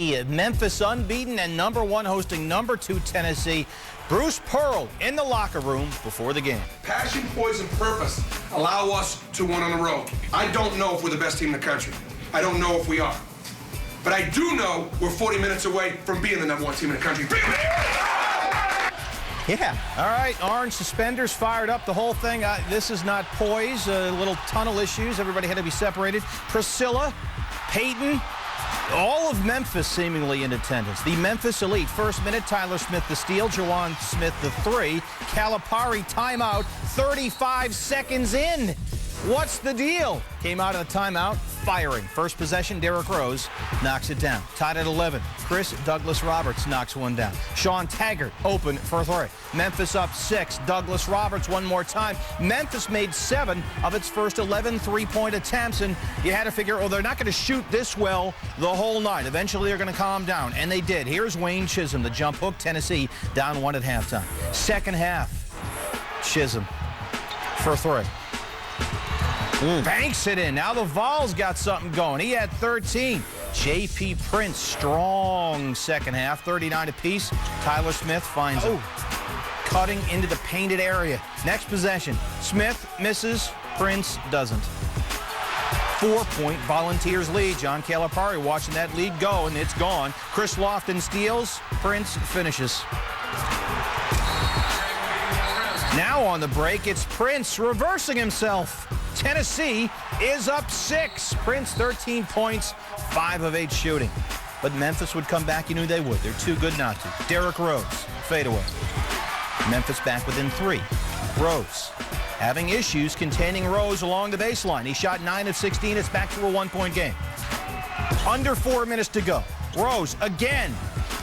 Memphis unbeaten and #1 hosting #2 Tennessee. Bruce Pearl in the locker room before the game. Passion, poise, and purpose allow us to win on the road. I don't know if we're the best team in the country. I don't know if we are. But I do know we're 40 minutes away from being the #1 team in the country. Yeah. All right. Orange suspenders fired up the whole thing. This is not poise. Little tunnel issues. Everybody had to be separated. Priscilla, Peyton, all of Memphis seemingly in attendance. The Memphis Elite. First minute, Tyler Smith the steal. Jawan Smith the 3. Calipari timeout. 35 seconds in. What's the deal? Came out of the timeout, firing. First possession, Derrick Rose knocks it down. Tied at 11. Chris Douglas Roberts knocks one down. Sean Taggart open for 3. Memphis up 6. Douglas Roberts one more time. Memphis made 7 of its first 11 three-point attempts, and you had to figure, oh, they're not going to shoot this well the whole night. Eventually, they're going to calm down, and they did. Here's Wayne Chisholm, the jump hook. Tennessee down 1 at halftime. Second half, Chisholm for 3. Banks it in. Now the Vols got something going. He had 13. J.P. Prince, strong second half, 39 apiece. Tyler Smith finds him. Cutting into the painted area. Next possession. Smith misses. Prince doesn't. 4-point Volunteers lead. John Calipari watching that lead go, and it's gone. Chris Lofton steals. Prince finishes. Now on the break, it's Prince reversing himself. Tennessee is up 6. Prince 13 points, 5 of 8 shooting. But Memphis would come back. You knew they would. They're too good not to. Derrick Rose, fadeaway. Memphis back within 3. Rose having issues containing Rose along the baseline. He shot 9 of 16. It's back to a 1-point game. Under 4 minutes to go. Rose again.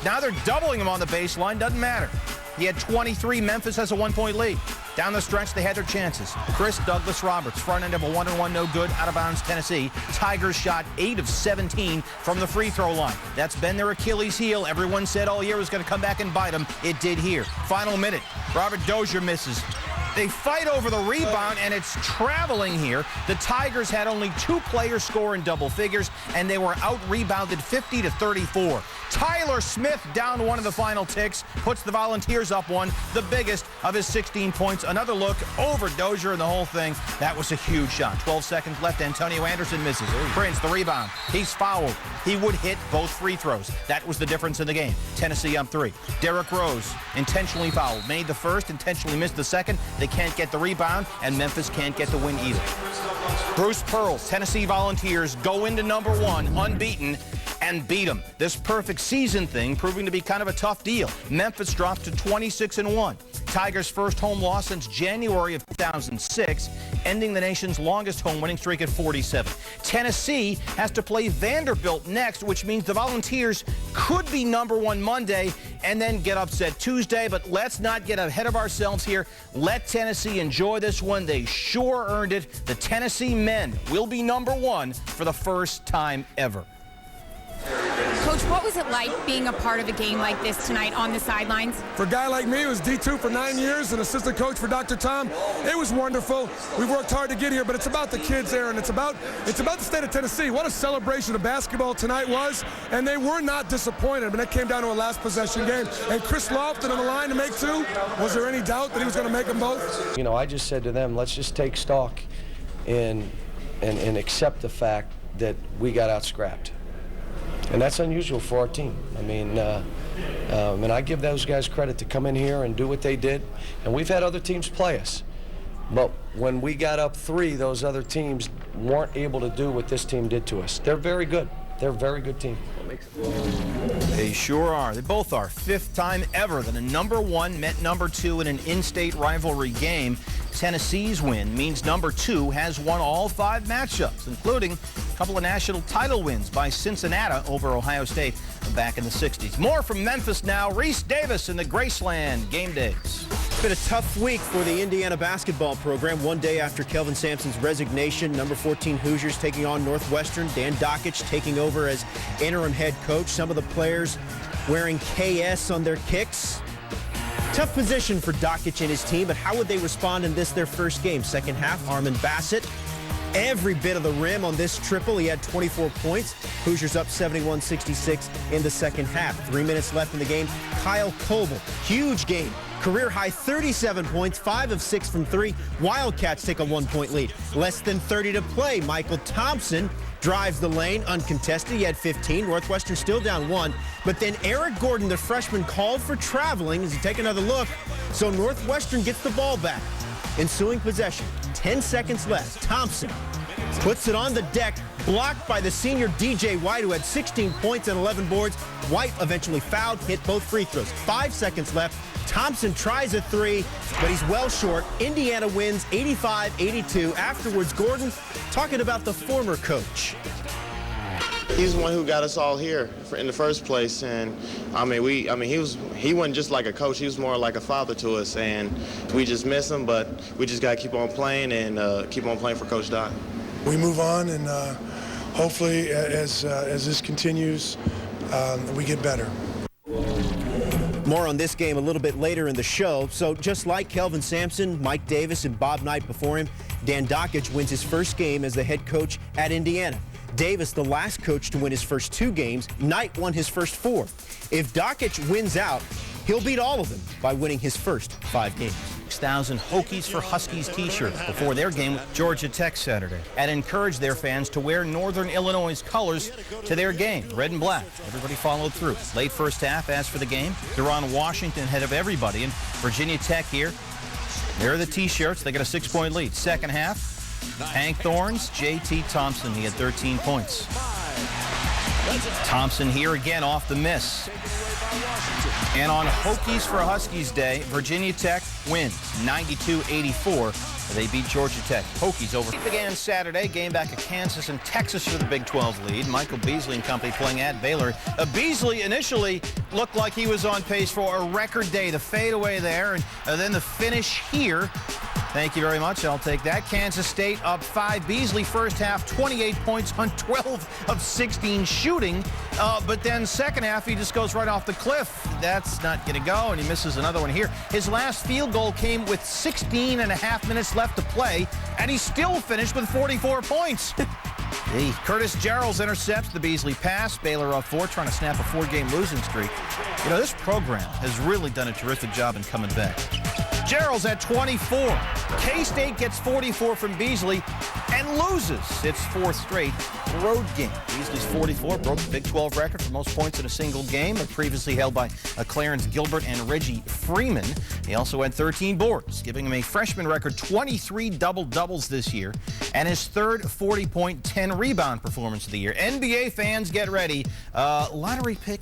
Now they're doubling him on the baseline. Doesn't matter. He had 23. Memphis has a 1-point lead. Down the stretch, they had their chances. Chris Douglas Roberts, front end of a 1-and-1, no good, out of bounds, Tennessee. Tigers shot 8 of 17 from the free throw line. That's been their Achilles heel. Everyone said all year it was going to come back and bite them. It did here. Final minute, Robert Dozier misses. They fight over the rebound, and it's traveling here. The Tigers had only 2 players score in double figures, and they were out-rebounded 50-34. Tyler Smith down 1 of the final ticks, puts the Volunteers up 1, the biggest of his 16 points. Another look over Dozier and the whole thing. That was a huge shot. 12 seconds left. Antonio Anderson misses. Prince, the rebound. He's fouled. He would hit both free throws. That was the difference in the game. Tennessee up 3. Derrick Rose, intentionally fouled. Made the first, intentionally missed the second. They can't get the rebound, and Memphis can't get the win either. Bruce Pearl, Tennessee Volunteers go into #1, unbeaten, and beat them. This perfect season thing proving to be kind of a tough deal. Memphis drops to 26-1. Tigers' first home loss since January of 2006, ending the nation's longest home winning streak at 47. Tennessee has to play Vanderbilt next, which means the Volunteers could be #1 Monday and then get upset Tuesday. But let's not get ahead of ourselves here. Let Tennessee enjoy this one. They sure earned it. The Tennessee men will be #1 for the first time ever. Coach, what was it like being a part of a game like this tonight on the sidelines? For a guy like me who was D2 for 9 years and assistant coach for Dr. Tom, it was wonderful. We've worked hard to get here, but it's about the kids there, and it's about the state of Tennessee. What a celebration of basketball tonight was, and they were not disappointed. I mean, that came down to a last possession game. And Chris Lofton on the line to make 2. Was there any doubt that he was going to make them both? You know, I just said to them, let's just take stock and accept the fact that we got out-scrapped. And that's unusual for our team. I mean, and I give those guys credit to come in here and do what they did. And we've had other teams play us. But when we got up 3, those other teams weren't able to do what this team did to us. They're very good. They're a very good team. They sure are. They both are. 5th time ever that a #1 met #2 in an in-state rivalry game. Tennessee's win means #2 has won all 5 matchups, including a couple of national title wins by Cincinnati over Ohio State back in the 60s. More from Memphis now. Reese Davis in the Graceland Game Days. It's been a tough week for the Indiana basketball program. One day after Kelvin Sampson's resignation, number 14 Hoosiers taking on Northwestern. Dan Dakich taking over as interim head coach. Some of the players wearing KS on their kicks. Tough position for Dakich and his team, but how would they respond in this, their first game? Second half, Armand Bassett every bit of the rim on this triple. He had 24 points. Hoosiers up 71-66 in the second half. 3 minutes left in the game. Kyle Coble, huge game. Career high 37 points, 5 of 6 from 3. Wildcats take a 1-point lead. Less than 30 to play. Michael Thompson drives the lane uncontested. He had 15. Northwestern still down 1. But then Eric Gordon, the freshman, called for traveling as he take another look. So Northwestern gets the ball back. Ensuing possession. 10 seconds left. Thompson puts it on the deck, blocked by the senior DJ White, who had 16 points and 11 boards. White eventually fouled, hit both free throws. 5 seconds left. Thompson tries a three, but he's well short. Indiana wins 85-82. Afterwards, Gordon talking about the former coach. He's the one who got us all here in the first place, and he wasn't just like a coach. He was more like a father to us, and we just miss him. But we just got to keep on playing and keep on playing for Coach Dodd. We move on, and hopefully, as this continues, we get better. More on this game a little bit later in the show. So just like Kelvin Sampson, Mike Davis, and Bob Knight before him, Dan Dakich wins his first game as the head coach at Indiana. Davis, the last coach to win his first 2 games. Knight won his first 4. If Dakich wins out, he'll beat all of them by winning his first 5 games. 6,000 Hokies for Huskies t-shirts before their game with Georgia Tech Saturday, and encouraged their fans to wear Northern Illinois' colors to their game, red and black. Everybody followed through. Late first half, as for the game, Deron Washington ahead of everybody, and Virginia Tech here. There are the t-shirts. They got a 6-point lead. Second half, Hank Thorns, J.T. Thompson. He had 13 points. Thompson here again off the miss. And on Hokies for Huskies Day, Virginia Tech wins 92-84. They beat Georgia Tech. Hokies over. It began Saturday. Game back at Kansas and Texas for the Big 12 lead. Michael Beasley and company playing at Baylor. Beasley initially looked like he was on pace for a record day. The fadeaway there, and then the finish here. Thank you very much. I'll take that. Kansas State up 5. Beasley first half, 28 points on 12 of 16 shooting. But then second half, he just goes right off the cliff. That's not going to go, and he misses another one here. His last field goal came with 16 and a half minutes left to play, and he still finished with 44 points. Curtis Jarrells intercepts the Beasley pass. Baylor up 4, trying to snap a 4-game losing streak. You know, this program has really done a terrific job in coming back. Jarrells at 24. K-State gets 44 from Beasley and loses its 4th straight road game. Beasley's 44 broke the Big 12 record for most points in a single game, previously held by Clarence Gilbert and Reggie Freeman. He also had 13 boards, giving him a freshman record 23 double-doubles this year and his 3rd 40-point, 10-rebound performance of the year. NBA fans, get ready. Lottery pick.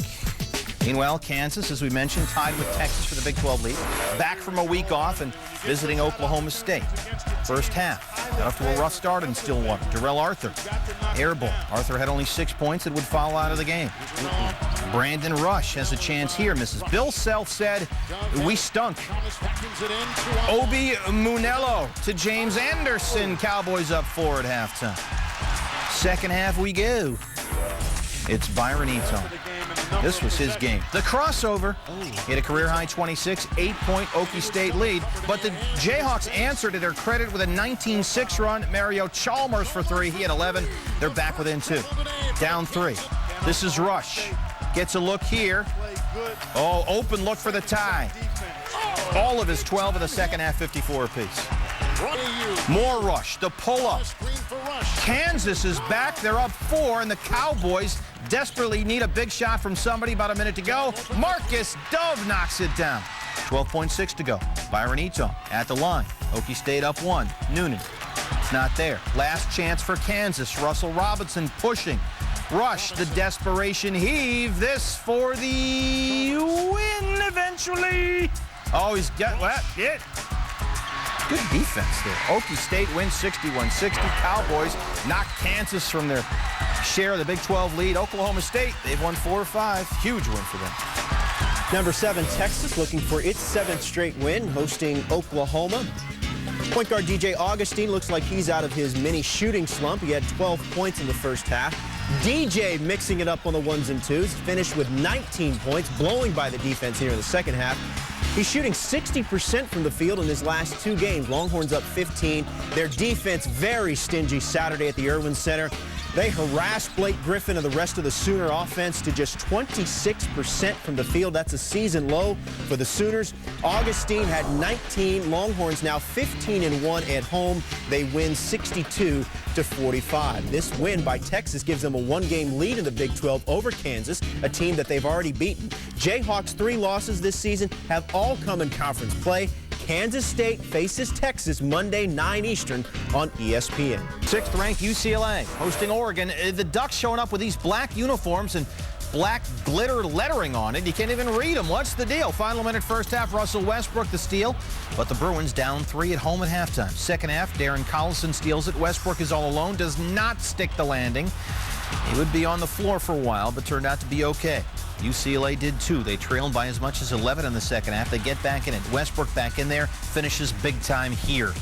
Meanwhile, Kansas, as we mentioned, tied with Texas for the Big 12 lead. Back from a week off and visiting Oklahoma State. First half, got off to a rough start in Stillwater. Darrell Arthur, air ball. Arthur had only 6 points and would foul out of the game. Brandon Rush has a chance here, misses. Bill Self said, we stunk. Obi Munello to James Anderson. Cowboys up 4 at halftime. Second half we go. It's Byron Eaton. This was his game. The crossover, he had a career-high 26, 8-point Okie State lead, but the Jayhawks answered to their credit with a 19-6 run. Mario Chalmers for 3. He had 11. They're back within 2. Down 3. This is Rush. Gets a look here. Oh, open look for the tie. All of his 12 of the second half, 54 apiece. More Rush, the pull-up. Kansas is back. They're up 4, and the Cowboys desperately need a big shot from somebody. About a minute to go. Marcus Dove knocks it down. 12.6 to go. Byron Eaton at the line. Okie State up 1. Noonan. It's not there. Last chance for Kansas. Russell Robinson pushing. Rush, the desperation heave. This for the win eventually. Oh, he's got it. Good defense there. Okie State wins 61-60. Cowboys knock Kansas from their share of the Big 12 lead. Oklahoma State, they've won 4 or 5. Huge win for them. Number 7, Texas, looking for its 7th straight win, hosting Oklahoma. Point guard DJ Augustine looks like he's out of his mini shooting slump. He had 12 points in the first half. DJ mixing it up on the 1s and 2s, finished with 19 points, blowing by the defense here in the second half. He's shooting 60% from the field in his last 2 games. Longhorns up 15. Their defense very stingy Saturday at the Irwin Center. They harassed Blake Griffin and the rest of the Sooner offense to just 26% from the field. That's a season low for the Sooners. Augustine had 19. Longhorns now 15-1 at home. They win 62-45. This win by Texas gives them a 1-game lead in the Big 12 over Kansas, a team that they've already beaten. Jayhawks' 3 losses this season have all come in conference play. Kansas State faces Texas Monday, 9 Eastern on ESPN. 6th-ranked UCLA hosting Oregon. The Ducks showing up with these black uniforms and black glitter lettering on it. You can't even read them. What's the deal? Final minute first half, Russell Westbrook the steal, but the Bruins down 3 at home at halftime. Second half, Darren Collison steals it. Westbrook is all alone, does not stick the landing. He would be on the floor for a while, but turned out to be okay. UCLA did too. They trailed by as much as 11 in the second half. They get back in it. Westbrook back in there, finishes big time here.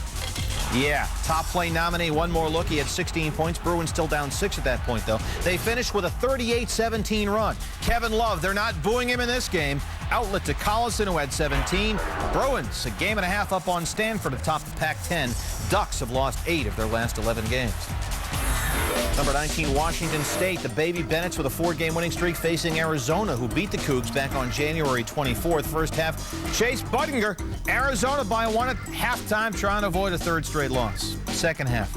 Yeah, top play nominee, one more look. He had 16 points. Bruins still down 6 at that point, though. They finished with a 38-17 run. Kevin Love, they're not booing him in this game. Outlet to Collison, who had 17. Bruins, a game and a half up on Stanford atop the Pac-10. Ducks have lost 8 of their last 11 games. Number 19, Washington State. The Baby Bennetts with a 4-game winning streak facing Arizona, who beat the Cougs back on January 24th. First half, Chase Budinger, Arizona by 1 at halftime, trying to avoid a 3rd straight loss. Second half,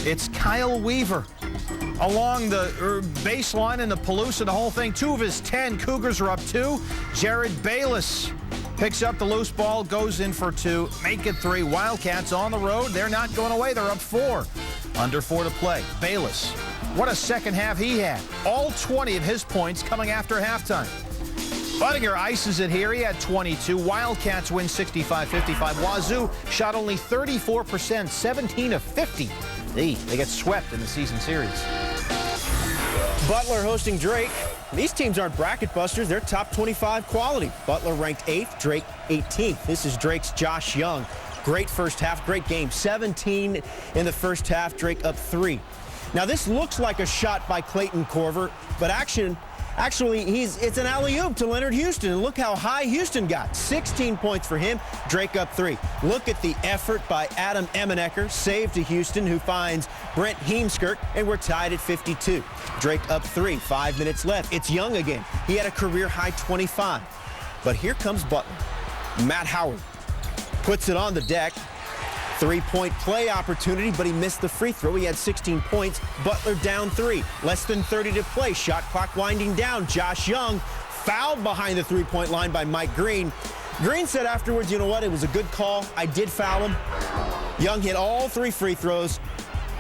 it's Kyle Weaver along the baseline in the Palouse, the whole thing. 2 of his 10. Cougars are up 2. Jared Bayless picks up the loose ball, goes in for 2, make it 3. Wildcats on the road. They're not going away. They're up 4. Under 4 to play. Bayless, what a second half he had. All 20 of his points coming after halftime. Budinger ices it here. He had 22. Wildcats win 65-55. Wazoo shot only 34%, 17 of 50. They get swept in the season series. Butler hosting Drake. These teams aren't bracket busters. They're top 25 quality. Butler ranked 8th, Drake 18th. This is Drake's Josh Young. Great first half, great game. 17 in the first half, Drake up 3. Now this looks like a shot by Clayton Korver, but actually it's an alley-oop to Leonard Houston. And look how high Houston got. 16 points for him, Drake up 3. Look at the effort by Adam Emenecker, save to Houston, who finds Brent Heemskirk, and we're tied at 52. Drake up 3, 5 minutes left. It's Young again. He had a career-high 25. But here comes Butler. Matt Howard puts it on the deck. 3-point play opportunity, but he missed the free throw. He had 16 points. Butler down 3. Less than 30 to play. Shot clock winding down. Josh Young fouled behind the 3-point line by Mike Green. Green said afterwards, you know what, it was a good call. I did foul him. Young hit all 3 free throws,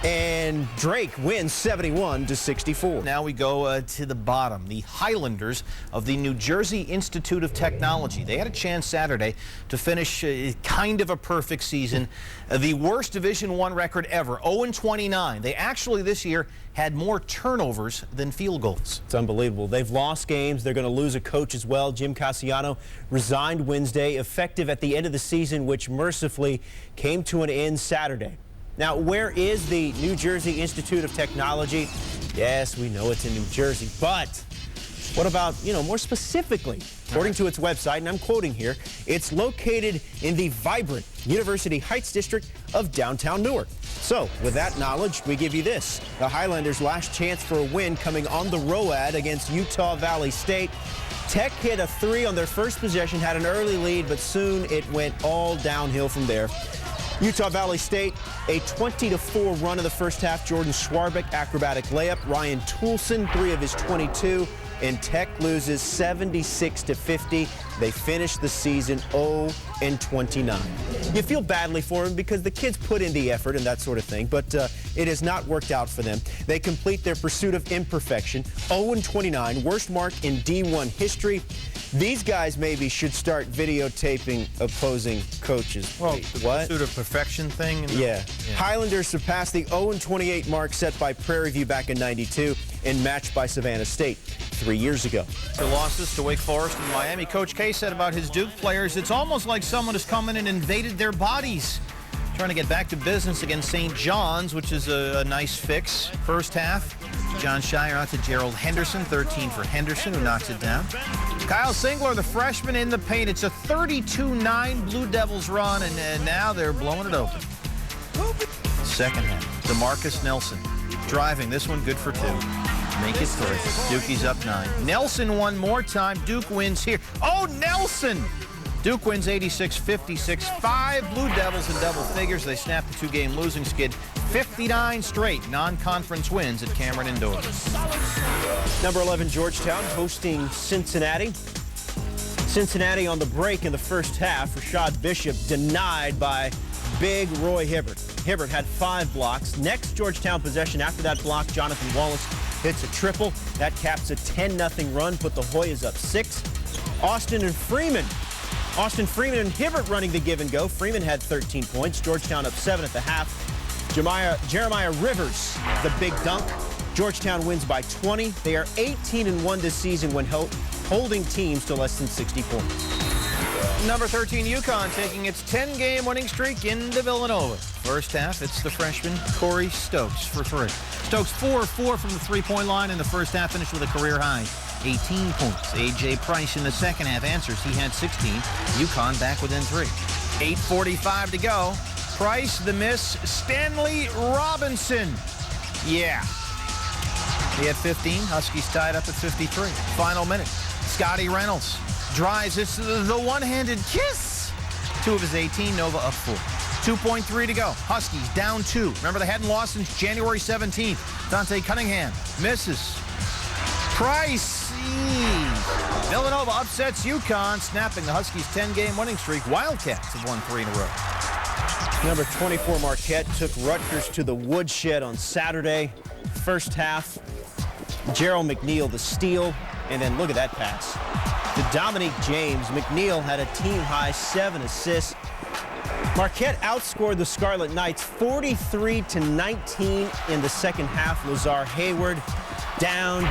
and Drake wins 71-64. Now we go to the bottom. The Highlanders of the New Jersey Institute of Technology. They had a chance Saturday to finish kind of a perfect season. The worst Division I record ever, 0-29. They actually this year had more turnovers than field goals. It's unbelievable. They've lost games. They're going to lose a coach as well. Jim Cassiano resigned Wednesday, effective at the end of the season, which mercifully came to an end Saturday. Now, where is the New Jersey Institute of Technology? Yes, we know it's in New Jersey, but what about, more specifically, according to its website, and I'm quoting here, it's located in the vibrant University Heights district of downtown Newark. So, with that knowledge, we give you this. The Highlanders' last chance for a win coming on the ROAD against Utah Valley State. Tech hit a 3 on their first possession, had an early lead, but soon it went all downhill from there. Utah Valley State, a 20-4 run in the first half. Jordan Schwarbeck, acrobatic layup. Ryan Toulson, 3 of his 22. And Tech loses 76-50. They finish the season 0-29. You feel badly for them because the kids put in the effort and that sort of thing, but it has not worked out for them. They complete their pursuit of imperfection. 0-29, worst mark in D1 history. These guys maybe should start videotaping opposing coaches. Well, Wait, the pursuit of perfection thing? Yeah. Highlanders surpassed the 0-28 mark set by Prairie View back in '92 and matched by Savannah State 3 years ago. After losses to Wake Forest and Miami, Coach K said about his Duke players, it's almost like someone has come in and invaded their bodies. Trying to get back to business against St. John's, which is a nice fix. First half, John Shire out to Gerald Henderson, 13 for Henderson, who knocks it down. Kyle Singler, the freshman in the paint. It's a 32-9 Blue Devils run, and now they're blowing it open. Second half, DeMarcus Nelson driving. This one good for 2. Make it 3. Dukie's up 9. Nelson one more time. Duke wins here. Oh, Nelson! Duke wins 86-56. 5 Blue Devils in double figures. They snap the 2-game losing skid. 59 straight non-conference wins at Cameron Indoors. Number 11, Georgetown hosting Cincinnati. Cincinnati on the break in the first half. Rashad Bishop denied by big Roy Hibbert. Hibbert had 5 blocks. Next Georgetown possession after that block, Jonathan Wallace hits a triple. That caps a 10-0 run, put the Hoyas up 6. Austin Freeman and Hibbert running the give and go. Freeman had 13 points. Georgetown up 7 at the half. Jeremiah Rivers, the big dunk. Georgetown wins by 20. They are 18-1 this season when holding teams to less than 60 points. Number 13, UConn taking its 10-game winning streak into Villanova. First half, it's the freshman Corey Stokes for 3. Stokes 4-4 from the three-point line in the first half, finished with a career high 18 points. A.J. Price in the second half answers. He had 16. UConn back within 3. 8:45 to go. Price, the miss. Stanley Robinson. Yeah. He had 15. Huskies tied up at 53. Final minute. Scotty Reynolds drives. It's the one-handed kiss. 2 of his 18. Nova up 4. 2.3 to go. Huskies down 2. Remember, they hadn't lost since January 17th. Dante Cunningham misses. Price. Villanova upsets UConn, snapping the Huskies' 10-game winning streak. Wildcats have won 3 in a row. Number 24, Marquette took Rutgers to the woodshed on Saturday. First half, Gerald McNeil the steal, and then look at that pass to Dominique James. McNeil had a team-high 7 assists. Marquette outscored the Scarlet Knights 43-19 in the second half. Lazar Hayward down.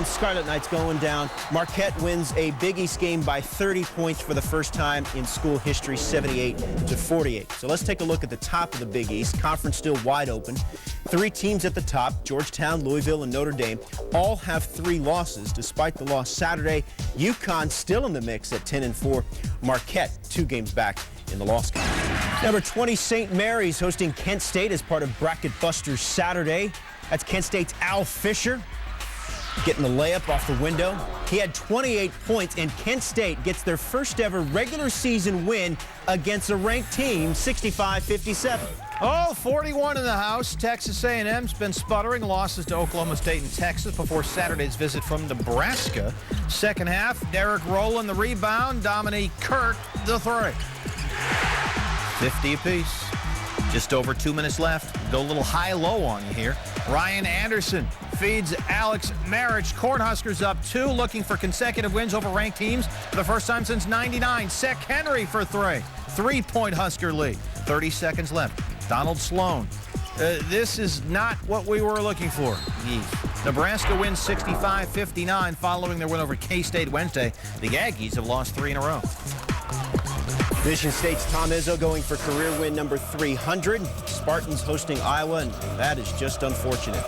Scarlet Knights going down. Marquette wins a Big East game by 30 points for the first time in school history, 78-48. So let's take a look at the top of the Big East. Conference still wide open. 3 teams at the top, Georgetown, Louisville, and Notre Dame, all have 3 losses. Despite the loss Saturday, UConn still in the mix at 10-4. Marquette 2 games back in the loss column. Number 20, St. Mary's hosting Kent State as part of Bracket Busters Saturday. That's Kent State's Al Fisher getting the layup off the window. He had 28 points, and Kent State gets their first ever regular season win against a ranked team, 65-57. Oh, 41 in the house. Texas A&M's been sputtering. Losses to Oklahoma State and Texas before Saturday's visit from Nebraska. Second half, Derek Rowland the rebound. Dominique Kirk the 3. 50 apiece. Just over 2 minutes left. Go a little high-low on you here. Ryan Anderson feeds Alex Marich. Cornhuskers up 2, looking for consecutive wins over ranked teams for the first time since '99. Sek Henry for 3. 3-point Husker lead. 30 seconds left. Donald Sloan. This is not what we were looking for. Nebraska wins 65-59 following their win over K-State Wednesday. The Aggies have lost 3 in a row. Michigan State's Tom Izzo going for career win number 300. Spartans hosting Iowa, and that is just unfortunate.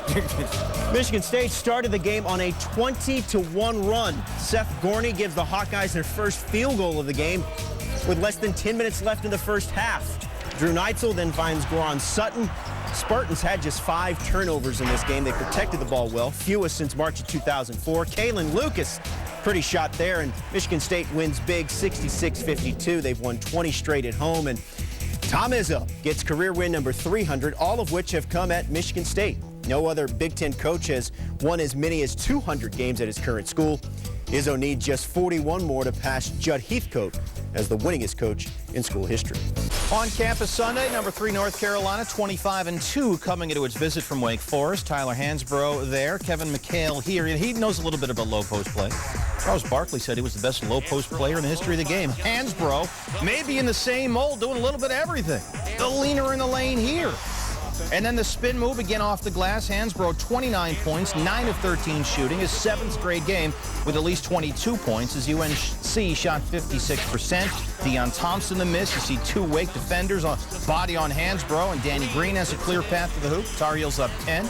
Michigan State started the game on a 20-1 run. Seth Gorney gives the Hawkeyes their first field goal of the game with less than 10 minutes left in the first half. Drew Neitzel then finds Goran Sutton. Spartans had just 5 turnovers in this game. They protected the ball well, fewest since March of 2004. Kalen Lucas, pretty shot there, and Michigan State wins big 66-52. They've won 20 straight at home, and Tom Izzo gets career win number 300, all of which have come at Michigan State. No other Big Ten coach has won as many as 200 games at his current school. Izzo needs just 41 more to pass Judd Heathcote as the winningest coach in school history. On campus Sunday, number 3 North Carolina, 25-2, coming into its visit from Wake Forest. Tyler Hansbrough there, Kevin McHale here. He knows a little bit about low post play. Charles Barkley said he was the best low post player in the history of the game. Hansbrough may be in the same mold, doing a little bit of everything. The leaner in the lane here. And then the spin move again off the glass. Hansbrough 29 points, 9 of 13 shooting, his 7th straight game with at least 22 points as UNC shot 56%. Deion Thompson the miss. You see 2 Wake defenders on body on Hansbrough, and Danny Green has a clear path to the hoop. Tar Heels up 10.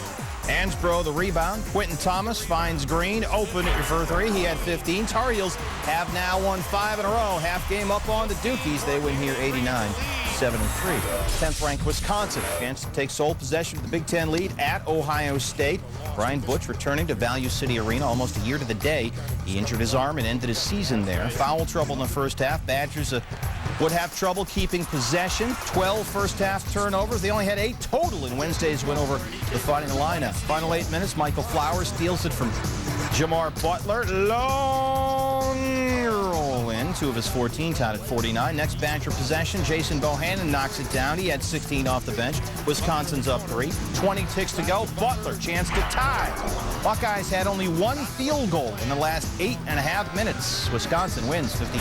Hansbrough the rebound. Quentin Thomas finds Green open for three. He had 15. Tar Heels have now won 5 in a row. Half game up on the Dukies. They win here 89-73. 10th ranked Wisconsin. Chance to take sole possession of the Big Ten lead at Ohio State. Brian Butch returning to Value City Arena almost a year to the day. He injured his arm and ended his season there. Foul trouble in the first half. Badgers would have trouble keeping possession. 12 first-half turnovers. They only had 8 total in Wednesday's win over the Fighting Illini. Final 8 minutes, Michael Flowers steals it from Jamar Butler. Long roll in. 2 of his 14, tied at 49. Next Badger possession, Jason Bohannon knocks it down. He had 16 off the bench. Wisconsin's up 3. 20 ticks to go. Butler, chance to tie. Buckeyes had only 1 field goal in the last 8.5 minutes. Wisconsin wins 50.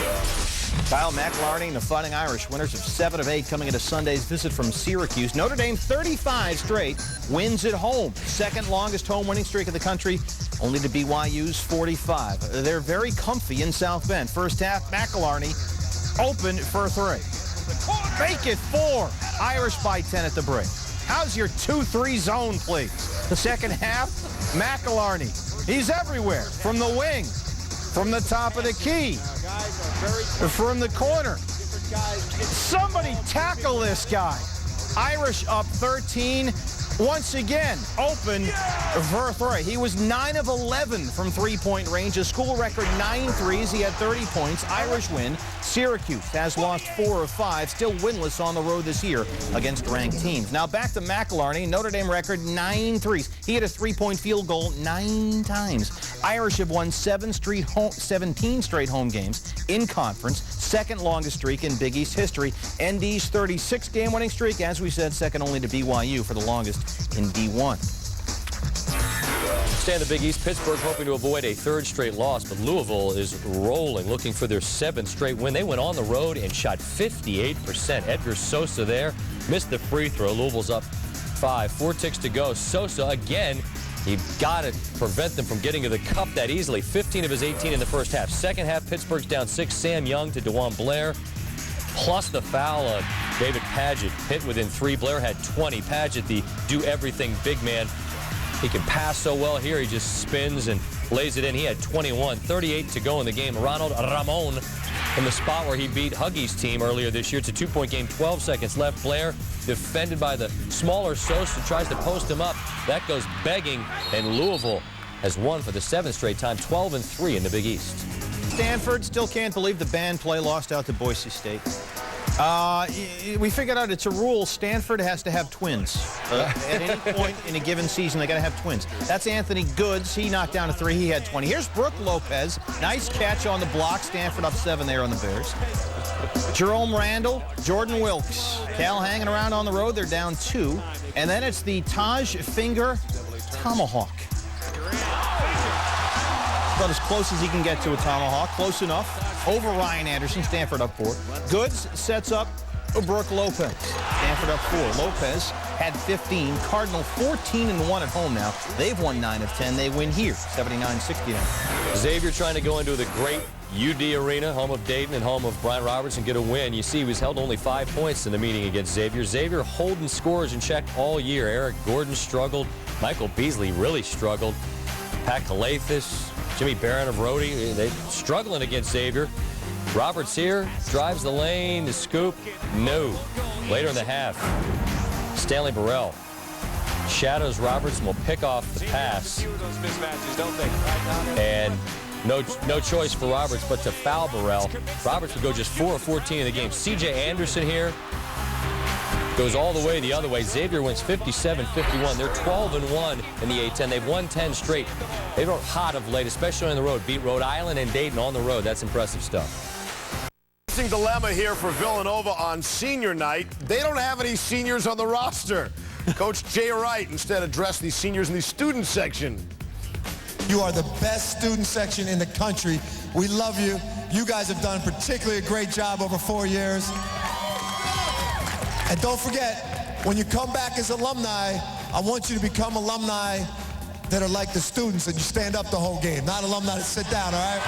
Kyle McElharney and the Fighting Irish, winners of 7 of 8 coming into Sunday's visit from Syracuse. Notre Dame 35 straight wins at home. Second longest home winning streak of the country, only to BYU's 45. They're very comfy in South Bend. First half, McElharney open for 3. Make it 4. Irish by 10 at the break. How's your 2-3 zone, please? The second half, McElharney. He's everywhere. From the wing, from the top of the key, from the corner. Somebody tackle this guy. Irish up 13. Once again, open for 3. He was 9 of 11 from three-point range. A school record 9 threes. He had 30 points. Irish win. Syracuse has lost 4 of 5, still winless on the road this year against ranked teams. Now back to McElharney. Notre Dame record 9 threes. He had a 3-point field goal 9 times. Irish have won 17 straight home games in conference. Second longest streak in Big East history. ND's 36-game winning streak, as we said, second only to BYU for the longest in D1. Stay in the Big East. Pittsburgh hoping to avoid a 3rd straight loss, but Louisville is rolling, looking for their 7th straight win. They went on the road and shot 58%. Edgar Sosa there missed the free throw. Louisville's up 5. 4 ticks to go. Sosa again. You've got to prevent them from getting to the cup that easily. 15 of his 18 in the first half. Second half, Pittsburgh's down 6. Sam Young to DeJuan Blair. Plus the foul of David Padgett. Hit within 3. Blair had 20. Padgett, the do-everything big man. He can pass so well here. He just spins and lays it in. He had 21. 38 to go in the game. Ronald Ramon from the spot where he beat Huggy's team earlier this year. It's a 2-point game. 12 seconds left. Blair defended by the smaller Sosa, tries to post him up. That goes begging, and Louisville has won for the 7th straight time. 12-3 in the Big East. Stanford still can't believe the band play lost out to Boise State. We figured out it's a rule. Stanford has to have twins. At any point in a given season, they got to have twins. That's Anthony Goods. He knocked down a 3. He had 20. Here's Brooke Lopez. Nice catch on the block. Stanford up 7 there on the Bears. Jerome Randall, Jordan Wilkes. Cal hanging around on the road. They're down 2. And then it's the Taj Finger Tomahawk. About as close as he can get to a tomahawk. Close enough. Over Ryan Anderson. Stanford up 4. Goods sets up Brooke Lopez. Stanford up 4. Lopez had 15. Cardinal 14-1 at home now. They've won 9 of 10. They win here, 79-69. Xavier trying to go into the great UD Arena, home of Dayton and home of Brian Roberts, and get a win. You see he was held only 5 points in the meeting against Xavier. Xavier holding scores in check all year. Eric Gordon struggled. Michael Beasley really struggled. Pat Kalathis, Jimmy Barron of Rhodey, they're struggling against Xavier. Roberts here, drives the lane, the scoop, no. Later in the half, Stanley Burrell shadows Roberts and will pick off the pass. And no choice for Roberts but to foul Burrell. Roberts would go just 4 of 14 in the game. C.J. Anderson here goes all the way the other way. Xavier wins 57-51. They're 12-1 in the A-10. They've won 10 straight. They've been hot of late, especially on the road. Beat Rhode Island and Dayton on the road. That's impressive stuff. Interesting dilemma here for Villanova on senior night. They don't have any seniors on the roster. Coach Jay Wright instead addressed these seniors in the student section. You are the best student section in the country. We love you. You guys have done particularly a great job over 4 years. And don't forget, when you come back as alumni, I want you to become alumni that are like the students and you stand up the whole game, not alumni that sit down, all right?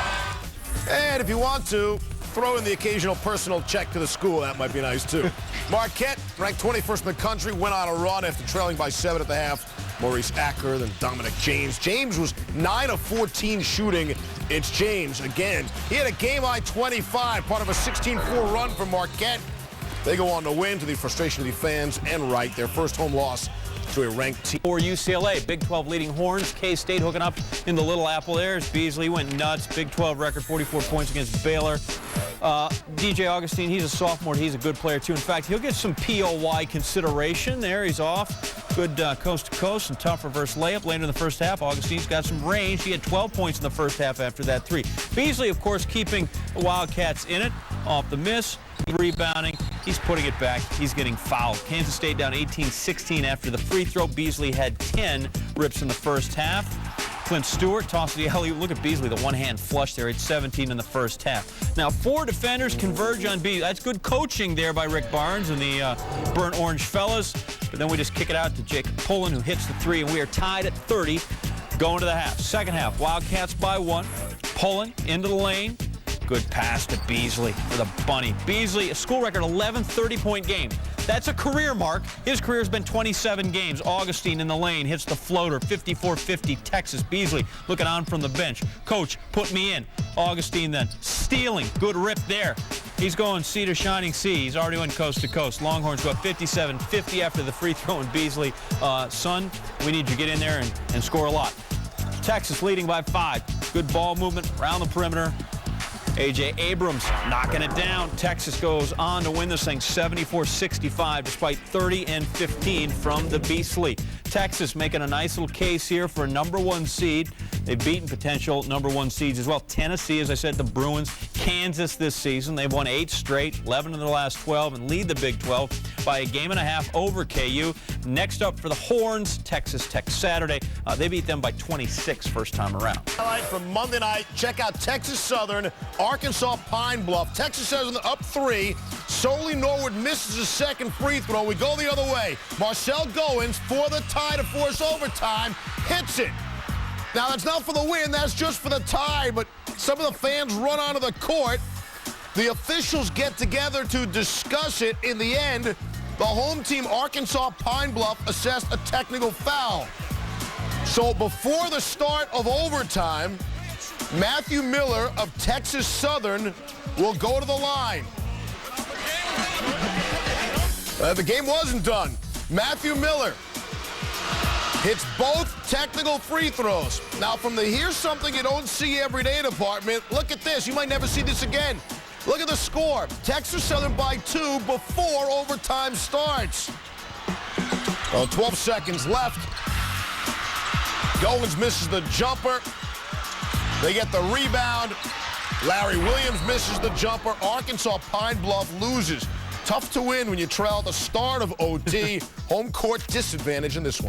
And if you want to, throw in the occasional personal check to the school. That might be nice, too. Marquette, ranked 21st in the country, went on a run after trailing by 7 at the half. Maurice Acker, then Dominic James. James was 9 of 14 shooting. It's James again. He had a game-high 25, part of a 16-4 run for Marquette. They go on to win, to the frustration of the fans and right. Their first home loss to a ranked team. For UCLA, Big 12 leading Horns. K-State hooking up in the Little Apple there as Beasley went nuts. Big 12 record, 44 points against Baylor. DJ Augustine, he's a sophomore. He's a good player, too. In fact, he'll get some POY consideration there. He's off. Good coast-to-coast and tough reverse layup later in the first half. Augustine's got some range. He had 12 points in the first half after that three. Beasley, of course, keeping the Wildcats in it off the miss. Rebounding. He's putting it back. He's getting fouled. Kansas State down 18-16 after the free throw. Beasley had 10 rips in the first half. Clint Stewart tosses the alley. Look at Beasley, the one-hand flush there at 17 in the first half. Now, 4 defenders converge on Beasley. That's good coaching there by Rick Barnes and the Burnt Orange fellas. But then we just kick it out to Jacob Pullen, who hits the three, and we are tied at 30 going to the half. Second half, Wildcats by 1. Pullen into the lane. Good pass to Beasley for the bunny. Beasley, a school record 11 30-point game. That's a career mark. His career has been 27 games. Augustine in the lane hits the floater. 54-50 Texas. Beasley looking on from the bench. Coach, put me in. Augustine then stealing. Good rip there. He's going sea to shining sea. He's already went coast to coast. Longhorns go up 57-50 after the free throw, and Beasley, son, we need you to get in there and score a lot. Texas leading by 5. Good ball movement around the perimeter. A.J. Abrams knocking it down. Texas goes on to win this thing 74-65 despite 30 and 15 from the Beastly. Texas making a nice little case here for a #1 seed. They've beaten potential #1 seeds as well. Tennessee, as I said, the Bruins. Kansas this season. They've won 8 straight, 11 in the last 12, and lead the Big 12 by a game and a half over KU. Next up for the Horns, Texas Tech Saturday. They beat them by 26 first time around. Highlight from Monday night. Check out Texas Southern, Arkansas Pine Bluff. Texas Southern up 3. Solely Norwood misses a second free throw. We go the other way. Marcel Goins for the tie to force overtime. Hits it. Now, that's not for the win. That's just for the tie. But some of the fans run onto the court. The officials get together to discuss it. In the end, the home team, Arkansas Pine Bluff, assessed a technical foul. So before the start of overtime, Matthew Miller of Texas Southern will go to the line. The game wasn't done. Matthew Miller hits both technical free throws. Now, from the here's something you don't see every day department, look at this. You might never see this again. Look at the score. Texas Southern by 2 before overtime starts. Well, 12 seconds left. Goins misses the jumper. They get the rebound. Larry Williams misses the jumper. Arkansas Pine Bluff loses. Tough to win when you trail at the start of OT. Home court disadvantage in this one.